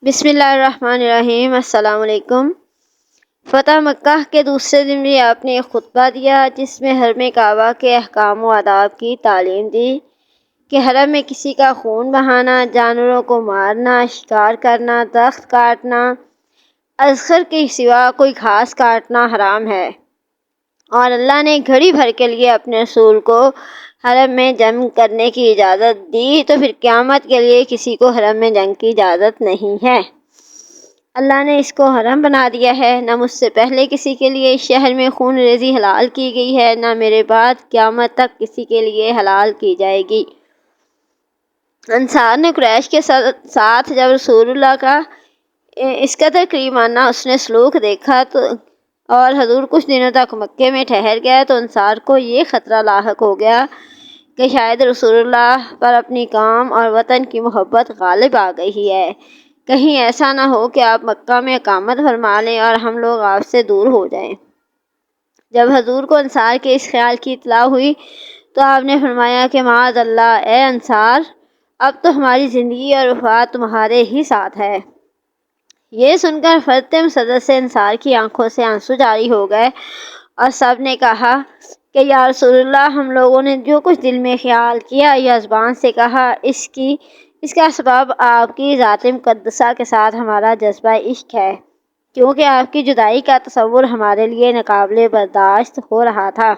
بسم اللہ الرحمن الرحیم۔ السلام علیکم۔ فتح مکہ کے دوسرے دن بھی آپ نے ایک خطبہ دیا جس میں حرم کعبہ کے احکام و آداب کی تعلیم دی کہ حرم میں کسی کا خون بہانا، جانوروں کو مارنا، شکار کرنا، درخت کاٹنا، اذخر کے سوا کوئی گھاس کاٹنا حرام ہے، اور اللہ نے گھڑی بھر کے لیے اپنے رسول کو حرم میں جنگ کرنے کی اجازت دی، تو پھر قیامت کے لیے کسی کو حرم میں جنگ کی اجازت نہیں ہے۔ اللہ نے اس کو حرم بنا دیا ہے، نہ مجھ سے پہلے کسی کے لیے اس شہر میں خون ریزی حلال کی گئی ہے، نہ میرے بعد قیامت تک کسی کے لیے حلال کی جائے گی۔ انصار نے قریش کے ساتھ جب رسول اللہ کا اس قدر قریبانہ اس نے سلوک دیکھا اور حضور کچھ دنوں تک مکے میں ٹھہر گیا تو انصار کو یہ خطرہ لاحق ہو گیا کہ شاید رسول اللہ پر اپنی قوم اور وطن کی محبت غالب آ گئی ہے، کہیں ایسا نہ ہو کہ آپ مکہ میں اقامت فرما لیں اور ہم لوگ آپ سے دور ہو جائیں۔ جب حضور کو انصار کے اس خیال کی اطلاع ہوئی تو آپ نے فرمایا کہ معاذ اللہ، اے انصار، اب تو ہماری زندگی اور وفات تمہارے ہی ساتھ ہے۔ یہ سن کر فرتم صدر سے انصار کی آنکھوں سے آنسو جاری ہو گئے اور سب نے کہا کہ یا رسول اللہ، ہم لوگوں نے جو کچھ دل میں خیال کیا یا زبان سے کہا، اس کا سبب آپ کی ذات مقدسہ کے ساتھ ہمارا جذبہ عشق ہے، کیونکہ آپ کی جدائی کا تصور ہمارے لیے ناقابل برداشت ہو رہا تھا۔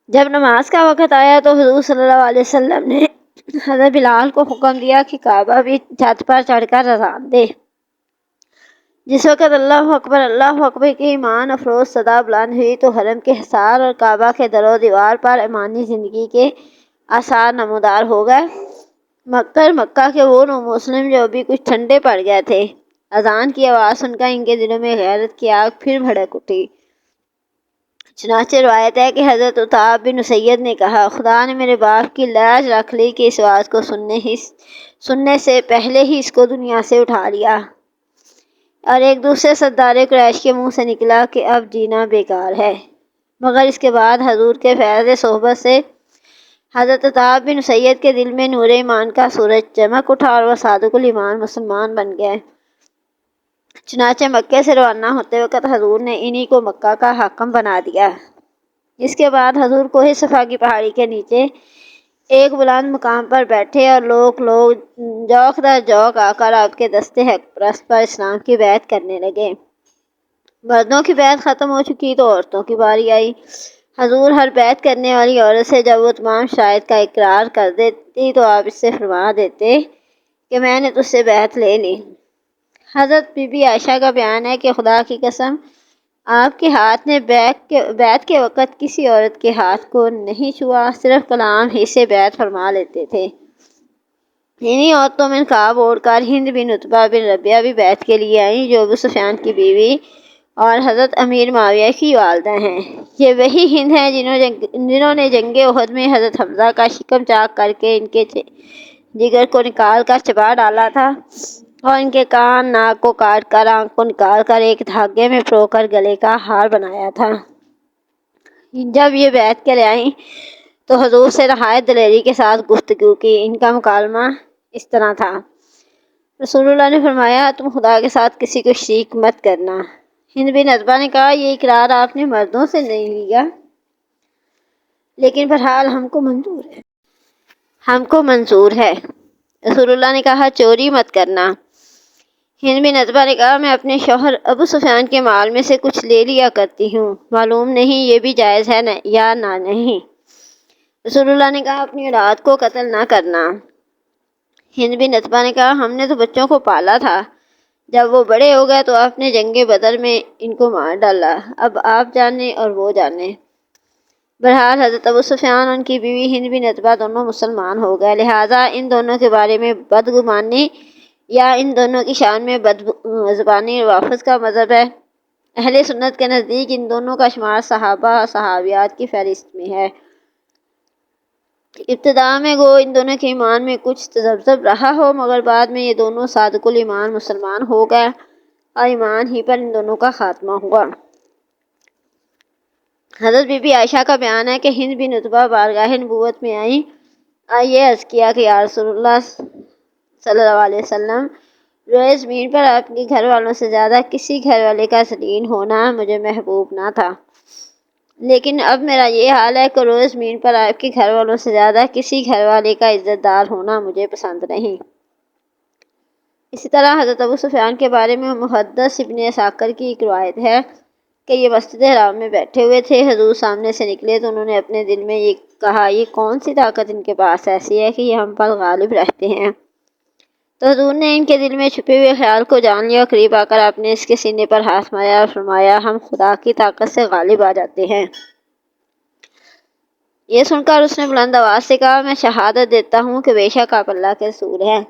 جب نماز کا وقت آیا تو حضور صلی اللہ علیہ وسلم نے حضرت بلال کو حکم دیا کہ کعبہ بھی چھت پر چڑھ کر اذان دے۔ جس وقت اللہ اکبر کی ایمان افروز صدا بلند ہوئی تو حرم کے حصار اور کعبہ کے در و دیوار پر ایمانی زندگی کے آثار نمودار ہو گئے، مگر مکہ کے وہ مسلم جو ابھی کچھ ٹھنڈے پڑ گئے تھے، اذان کی آواز سن کر ان کے دلوں میں غیرت کی آگ پھر بھڑک اٹھی۔ چنانچہ روایت ہے کہ حضرت عطاء بن اسید نے کہا، خدا نے میرے باپ کی لاج رکھ لی کہ اس آواز کو سننے سے پہلے ہی اس کو دنیا سے اٹھا لیا۔ اور ایک دوسرے سردار قریش کے منہ سے نکلا کہ اب جینا بیکار ہے۔ مگر اس کے بعد حضور کے فیض صحبت سے حضرت عطاء بن اسید کے دل میں نور ایمان کا سورج چمک اٹھا اور وہ صادق الایمان مسلمان بن گئے۔ چنانچہ مکے سے روانہ ہوتے وقت حضور نے انہی کو مکہ کا حاکم بنا دیا۔ اس کے بعد حضور کوہ صفا کی پہاڑی کے نیچے ایک بلند مقام پر بیٹھے اور لوگ جوق در جوق آ کر آپ کے دستے حق پرست پر اسلام کی بیعت کرنے لگے۔ مردوں کی بیعت ختم ہو چکی تو عورتوں کی باری آئی۔ حضور ہر بیعت کرنے والی عورت سے جب وہ تمام شرائط کا اقرار کر دیتی تو آپ اس سے فرما دیتے کہ میں نے تجھ سے بیعت لے لی۔ حضرت بی بی عائشہ کا بیان ہے کہ خدا کی قسم، آپ کے ہاتھ نے بیعت کے وقت کسی عورت کے ہاتھ کو نہیں چھوا، صرف کلام ہی سے بیعت فرما لیتے تھے۔ انہی عورتوں میں نقاب اوڑھ کر ہند بن عتبہ بن ربیعہ بھی بیعت کے لیے آئیں جو ابو سفیان کی بیوی اور حضرت امیر معاویہ کی والدہ ہیں۔ یہ وہی ہند ہیں جنہوں نے جنگ احد میں حضرت حمزہ کا شکم چاک کر کے ان کے جگر کو نکال کر چبا ڈالا تھا اور ان کے کان ناک کو کاٹ کر آنکھ کو نکال کر ایک دھاگے میں پرو کر گلے کا ہار بنایا تھا۔ جب یہ بیعت کے لیے آئیں تو حضور سے نہایت دلیری کے ساتھ گفتگو کی۔ ان کا مکالمہ اس طرح تھا، رسول اللہ نے فرمایا، تم خدا کے ساتھ کسی کو شریک مت کرنا۔ ہند بن عتبہ نے کہا، یہ اقرار آپ نے مردوں سے نہیں لیا، لیکن بہرحال ہم کو منظور ہے۔ رسول اللہ نے کہا، چوری مت کرنا۔ ہند بن عتبہ نے کہا، میں اپنے شوہر ابو سفیان کے مال میں سے کچھ لے لیا کرتی ہوں، معلوم نہیں یہ بھی جائز ہے یا نہ نہیں۔ رسول اللہ نے کہا، اپنی اولاد کو قتل نہ کرنا۔ ہند بن عتبہ نے کہا، ہم نے تو بچوں کو پالا تھا، جب وہ بڑے ہو گئے تو آپ نے جنگ بدر میں ان کو مار ڈالا، اب آپ جانے اور وہ جانے۔ بہرحال حضرت ابو سفیان اور ان کی بیوی ہند بن عتبہ دونوں مسلمان ہو گئے، لہٰذا ان دونوں کے بارے میں بدگمانی یا ان دونوں کی شان میں بدزبانی روافض کا مذہب ہے۔ اہل سنت کے نزدیک ان دونوں کا شمار صحابہ اور صحابیات کی فہرست میں ہے۔ ابتدا میں گو ان دونوں کے ایمان میں کچھ تذبذب رہا ہو، مگر بعد میں یہ دونوں صادق الایمان مسلمان ہو گئے اور ایمان ہی پر ان دونوں کا خاتمہ ہوا۔ حضرت بی بی عائشہ کا بیان ہے کہ ہند بن عتبہ بارگاہ نبوت میں آئیں اور یہ عرض کیا کہ یا رسول اللہ صلی اللہ علیہ وسلم، روئے زمین پر آپ کے گھر والوں سے زیادہ کسی گھر والے کا ذلیل ہونا مجھے محبوب نہ تھا، لیکن اب میرا یہ حال ہے کہ روئے زمین پر آپ کے گھر والوں سے زیادہ کسی گھر والے کا عزت دار ہونا مجھے پسند نہیں۔ اسی طرح حضرت ابو سفیان کے بارے میں محدث ابن عساکر کی ایک روایت ہے کہ یہ مسجد حرام میں بیٹھے ہوئے تھے، حضور سامنے سے نکلے تو انہوں نے اپنے دل میں یہ کہا، یہ کون سی طاقت ان کے پاس ایسی ہے کہ یہ ہم پر غالب رہتے ہیں؟ تو حضور نے ان کے دل میں چھپے ہوئے خیال کو جان لیا اور قریب آ کر آپ نے اس کے سینے پر ہاتھ مارا اور فرمایا، ہم خدا کی طاقت سے غالب آ جاتے ہیں۔ یہ سن کر اس نے بلند آواز سے کہا، میں شہادت دیتا ہوں کہ بے شک آپ اللہ کے رسول ہیں۔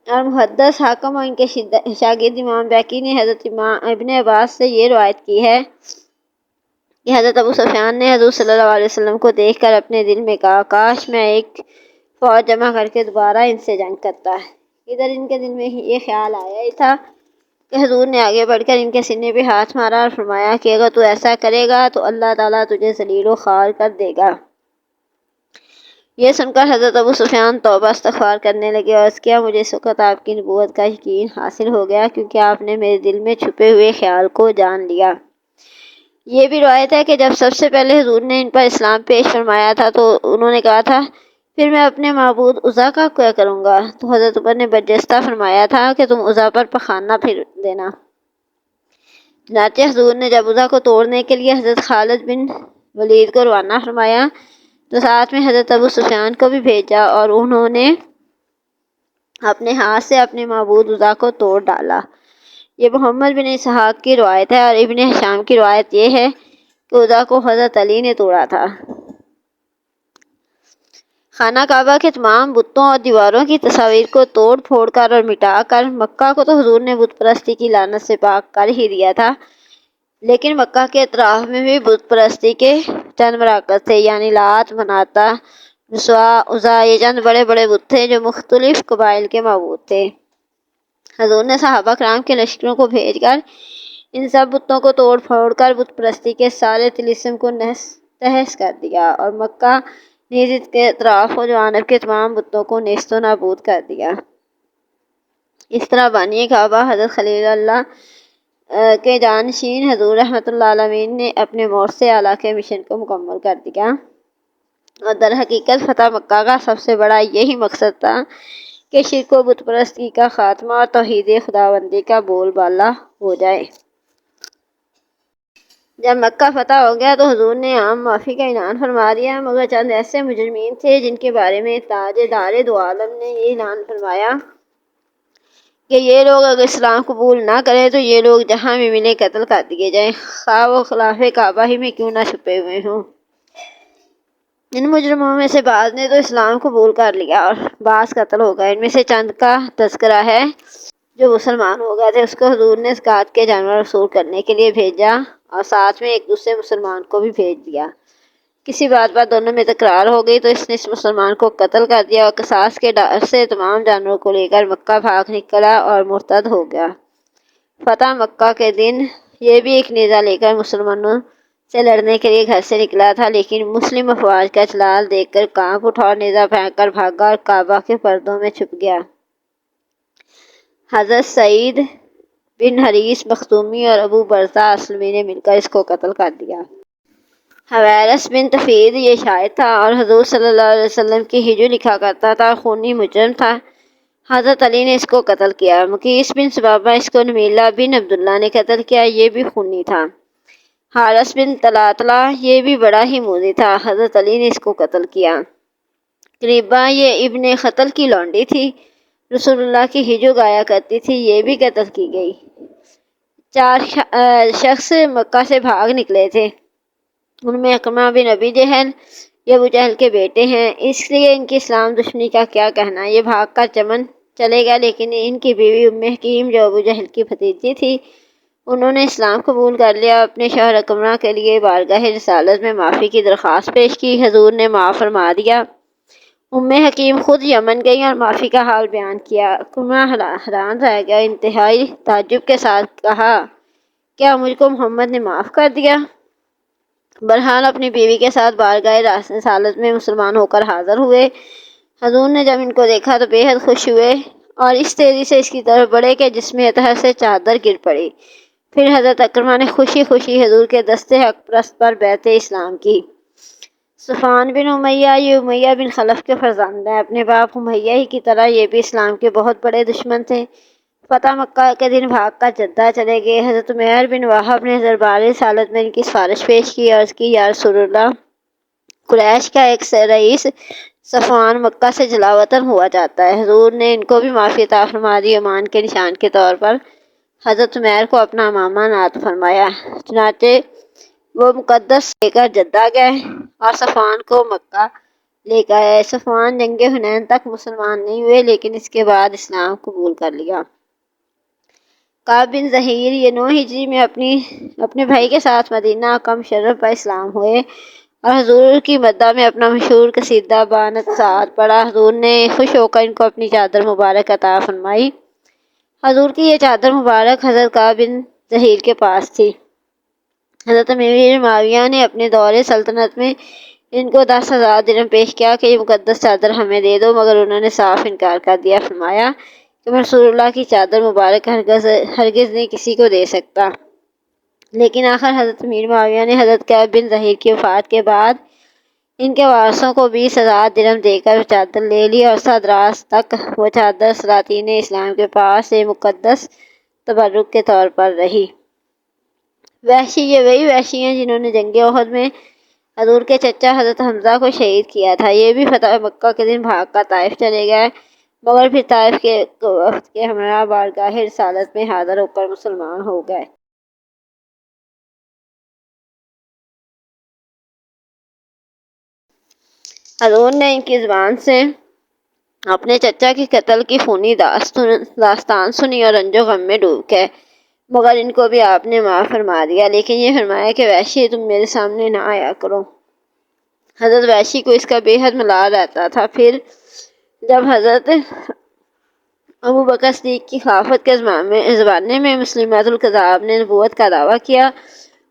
اور محدث حاکم اور ان کے شاگرد امام بیہقی نے حضرت ابن عباس سے یہ روایت کی ہے کہ حضرت ابو سفیان نے حضور صلی اللہ علیہ وسلم کو دیکھ کر اپنے دل میں کہا، کاش میں ایک فوج جمع کر کے دوبارہ ان سے جنگ کرتا۔ ادھر ان کے دل میں یہ خیال آیا ہی تھا کہ حضور نے آگے بڑھ کر ان کے سینے پہ ہاتھ مارا اور فرمایا کہ اگر تو ایسا کرے گا تو اللہ تعالیٰ تجھے ذلیل و خوار کر دے گا۔ یہ سن کر حضرت ابو سفیان توبہ استغفار کرنے لگے اور عرض کیا، مجھے اس وقت آپ کی نبوت کا یقین حاصل ہو گیا کیونکہ آپ نے میرے دل میں چھپے ہوئے خیال کو جان لیا۔ یہ بھی روایت ہے کہ جب سب سے پہلے حضور نے ان پر اسلام پیش فرمایا تھا تو انہوں نے کہا تھا، پھر میں اپنے معبود عزا کا کیا کروں گا؟ تو حضرت عمر نے برجستہ فرمایا تھا کہ تم عزا پر پخانہ پھیر دینا۔ چنانچہ حضور نے جب عزا کو توڑنے کے لیے حضرت خالد بن ولید کو روانہ فرمایا تو ساتھ میں حضرت ابو سفیان کو بھی بھیجا اور انہوں نے اپنے ہاتھ سے اپنے معبود عزا کو توڑ ڈالا۔ یہ محمد بن اسحاق کی روایت ہے اور ابن ہشام کی روایت یہ ہے کہ عزا کو حضرت علی نے توڑا تھا۔ خانہ کعبہ کے تمام بتوں اور دیواروں کی تصاویر کو توڑ پھوڑ کر اور مٹا کر، مکہ کو تو حضور نے بت پرستی کی لعنت سے پاک کر ہی دیا تھا، لیکن مکہ کے اطراف میں بھی بت پرستی کے چند مراکز تھے، یعنی لات، مناتا، نسوا، عزا، یہ چند بڑے بڑے بت تھے جو مختلف قبائل کے معبود تھے۔ حضور نے صحابہ کرام کے لشکروں کو بھیج کر ان سب بتوں کو توڑ پھوڑ کر بت پرستی کے سارے طلسم کو نہس تہس کر دیا اور مکہ نیز کے اطراف و جوانب کے تمام بتوں کو نیست و نابود کر دیا۔ اس طرح بانی کعبہ حضرت خلیل اللہ کے جانشین حضور رحمۃ اللہ علیہ نے اپنے موت سے اعلیٰ کے مشن کو مکمل کر دیا، اور در حقیقت فتح مکہ کا سب سے بڑا یہی مقصد تھا کہ شرک و بت پرستی کا خاتمہ اور توحید خداوندی کا بول بالا ہو جائے۔ جب مکہ فتح ہو گیا تو حضور نے عام معافی کا اعلان فرما دیا، مگر چند ایسے مجرمین تھے جن کے بارے میں تاجدار دو عالم نے یہ اعلان فرمایا کہ یہ لوگ اگر اسلام قبول نہ کریں تو یہ لوگ جہاں بھی ملے قتل کر دیے جائیں، خواہ وہ خلاف کعبہ ہی میں کیوں نہ چھپے ہوئے ہوں۔ ان مجرموں میں سے بعض نے تو اسلام قبول کر لیا اور بعض قتل ہو گئے۔ ان میں سے چند کا تذکرہ ہے جو مسلمان ہو گئے تھے، اس کو حضور نے زکوٰۃ کے جانور وصول کرنے کے لیے بھیجا اور ساتھ میں ایک دوسرے مسلمان کو بھی بھیج دیا۔ کسی بات پر دونوں میں تکرار ہو گئی تو اس نے اس مسلمان کو قتل کر دیا اور قصاص کے ڈر سے تمام جانوروں کو لے کر مکہ بھاگ نکلا اور مرتد ہو گیا۔ فتح مکہ کے دن یہ بھی ایک نیزہ لے کر مسلمانوں سے لڑنے کے لیے گھر سے نکلا تھا، لیکن مسلم افواج کا اچلال دیکھ کر کانپ اٹھا اور نیزہ پھینک کر بھاگا اور کعبہ کے پردوں میں چھپ گیا۔ حضرت سعید بن حریث مخزومی اور ابو برزہ اسلمی نے مل کر اس کو قتل کر دیا۔ حویرث بن تفید یہ شاعر تھا اور حضور صلی اللہ علیہ وسلم کی ہجو لکھا کرتا تھا اور خونی مجرم تھا، حضرت علی نے اس کو قتل کیا۔ مقیس بن سبابہ اس کو نمیلہ بن عبداللہ نے قتل کیا، یہ بھی خونی تھا۔ حارث بن طلاتلہ یہ بھی بڑا ہی موذی تھا، حضرت علی نے اس کو قتل کیا۔ قریبہ یہ ابن خطل کی لونڈی تھی، رسول اللہ کی ہجو گایا کرتی تھی، یہ بھی قتل کی گئی۔ 4 شخص مکہ سے بھاگ نکلے تھے، ان میں اکرمہ بن ابی جہل، یہ ابو جہل کے بیٹے ہیں، اس لیے ان کی اسلام دشمنی کا کیا کہنا۔ یہ بھاگ کر چمن چلے گئے، لیکن ان کی بیوی ام حکیم جو ابو جہل کی بھتیجی تھی، انہوں نے اسلام قبول کر لیا اور اپنے شوہر اکرمہ کے لیے بارگاہ رسالت میں معافی کی درخواست پیش کی، حضور نے معاف فرما دیا۔ ام حکیم خود یمن گئی اور معافی کا حال بیان کیا۔ اکرمہ حیران رہ گیا، انتہائی تعجب کے ساتھ کہا، کیا مجھ کو محمد نے معاف کر دیا؟ بہرحال اپنی بیوی کے ساتھ بارگاہ رسالت میں مسلمان ہو کر حاضر ہوئے۔ حضور نے جب ان کو دیکھا تو بے حد خوش ہوئے اور اس تیزی سے اس کی طرف بڑھے کہ جسم اطہر سے چادر گر پڑی۔ پھر حضرت اکرمہ نے خوشی خوشی حضور کے دستے حق پرست پر بیعت اسلام کی۔ صفوان بن امیہ یہ امیہ بن خلف کے فرزند ہیں۔ اپنے باپ امیہ ہی کی طرح یہ بھی اسلام کے بہت بڑے دشمن تھے۔ فتح مکہ کے دن بھاگ کر جدہ چلے گئے۔ حضرت عمیر بن وہب نے دربار رسالت میں ان کی سفارش پیش کی، عرض کی یا رسول اللہ، قریش کا ایک رئیس صفوان مکہ سے جلا وطن ہوا جاتا ہے۔ حضور نے ان کو بھی معافی عطا فرما دی۔ ایمان کے نشان کے طور پر حضرت عمیر کو اپنا امامہ نعت فرمایا۔ چنانچہ وہ مقدس لے کر جدہ گئے اور صفوان کو مکہ لے کر آئے۔ صفوان جنگ حنین تک مسلمان نہیں ہوئے لیکن اس کے بعد اسلام قبول کر لیا۔ کعب بن زہیر یہ 9 ہجری میں اپنے بھائی کے ساتھ مدینہ کم مشرف پر اسلام ہوئے اور حضور کی مدح میں اپنا مشہور قصیدہ بانت سعد پڑھا۔ حضور نے خوش ہو کر ان کو اپنی چادر مبارک عطا فرمائی۔ حضور کی یہ چادر مبارک حضرت کعب بن زہیر کے پاس تھی۔ حضرت امیر معاویہ نے اپنے دور سلطنت میں ان کو 10,000 درہم پیش کیا کہ یہ مقدس چادر ہمیں دے دو، مگر انہوں نے صاف انکار کر دیا۔ فرمایا کہ میں رسول اللہ کی چادر مبارک ہرگز نہیں کسی کو دے سکتا۔ لیکن آخر حضرت امیر معاویہ نے حضرت کعب بن زہیر کی وفات کے بعد ان کے وارثوں کو 20,000 درہم دے کر وہ چادر لے لی اور سادراس تک وہ چادر سلاطین اسلام کے پاس ایک مقدس تبرک کے طور پر رہی۔ وحشی یہ وہی وحشی ہیں جنہوں نے جنگ احد میں حضور کے چچا حضرت حمزہ کو شہید کیا تھا۔ یہ بھی فتح مکہ کے دن بھاگ کر طائف چلے گئے، مگر پھر طائف کے وفد کے ہمراہ بارگاہ رسالت میں حاضر ہو کر مسلمان ہو گئے۔ حضور نے ان کی زبان سے اپنے چچا کے قتل کی خونی داستان سنی اور رنج و غم میں ڈوب گئے، مگر ان کو بھی آپ نے معاف فرما دیا، لیکن یہ فرمایا کہ وحشی تم میرے سامنے نہ آیا کرو۔ حضرت وحشی کو اس کا بے حد ملال رہتا تھا۔ پھر جب حضرت ابو بکر صدیق کی خلافت کے زمانے میں مسلمۃ الکذاب نے نبوت کا دعویٰ کیا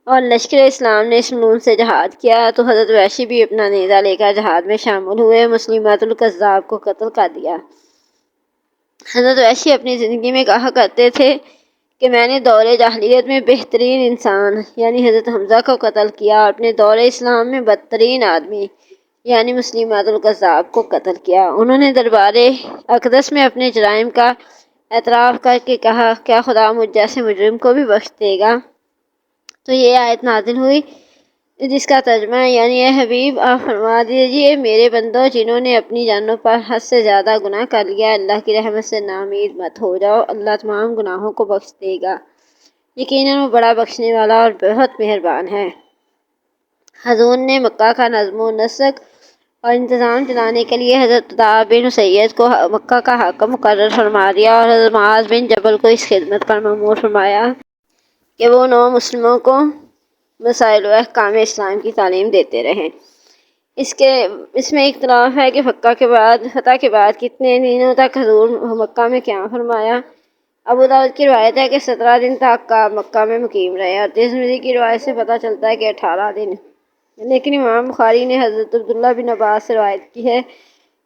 اور لشکر اسلام نے اس ملون سے جہاد کیا تو حضرت وحشی بھی اپنا نیزہ لے کر جہاد میں شامل ہوئے، مسلمۃ الکذاب کو قتل کر دیا۔ حضرت وحشی اپنی زندگی میں کہا کرتے تھے کہ میں نے دور جاہلیت میں بہترین انسان یعنی حضرت حمزہ کو قتل کیا اور اپنے دور اسلام میں بدترین آدمی یعنی مسلمۃ الکذاب کو قتل کیا۔ انہوں نے دربار اقدس میں اپنے جرائم کا اعتراف کر کے کہا کیا خدا مجھ جیسے مجرم کو بھی بخش دے گا؟ تو یہ آیت نازل ہوئی جس کا ترجمہ ہے یعنی اے حبیب آپ فرما دیجئے میرے بندوں جنہوں نے اپنی جانوں پر حد سے زیادہ گناہ کر لیا، اللہ کی رحمت سے ناامید مت ہو جاؤ، اللہ تمام گناہوں کو بخش دے گا، یقیناً وہ بڑا بخشنے والا اور بہت مہربان ہے۔ حضور نے مکہ کا نظم و نسق اور انتظام چلانے کے لیے حضرت عطاء بن اسید کو مکہ کا حاکم مقرر فرما دیا اور حضرت معاذ بن جبل کو اس خدمت پر مأمور فرمایا کہ وہ نو مسلموں کو مسائل و احکام اسلام کی تعلیم دیتے رہیں۔ اس میں اختلاف ہے کہ فتح کے بعد کتنے دنوں تک حضور مکہ میں قیام فرمایا۔ ابو داؤد کی روایت ہے کہ 17 دن تک آپ مکہ میں مقیم رہے اور ترمذی کی روایت سے پتہ چلتا ہے کہ 18 دن، لیکن امام بخاری نے حضرت عبداللہ بن عباس سے روایت کی ہے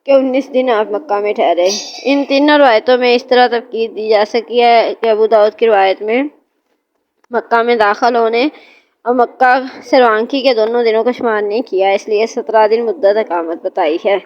کہ 19 دن آپ مکہ میں ٹھہرے۔ ان تینوں روایتوں میں اس طرح تفکیک دی جا سکی ہے کہ ابو داؤد کی روایت میں مکہ میں داخل ہونے اور مکہ سے روانگی کے دونوں دنوں کو شمار نہیں کیا، اس لیے 17 دن مدت اقامت بتائی ہے۔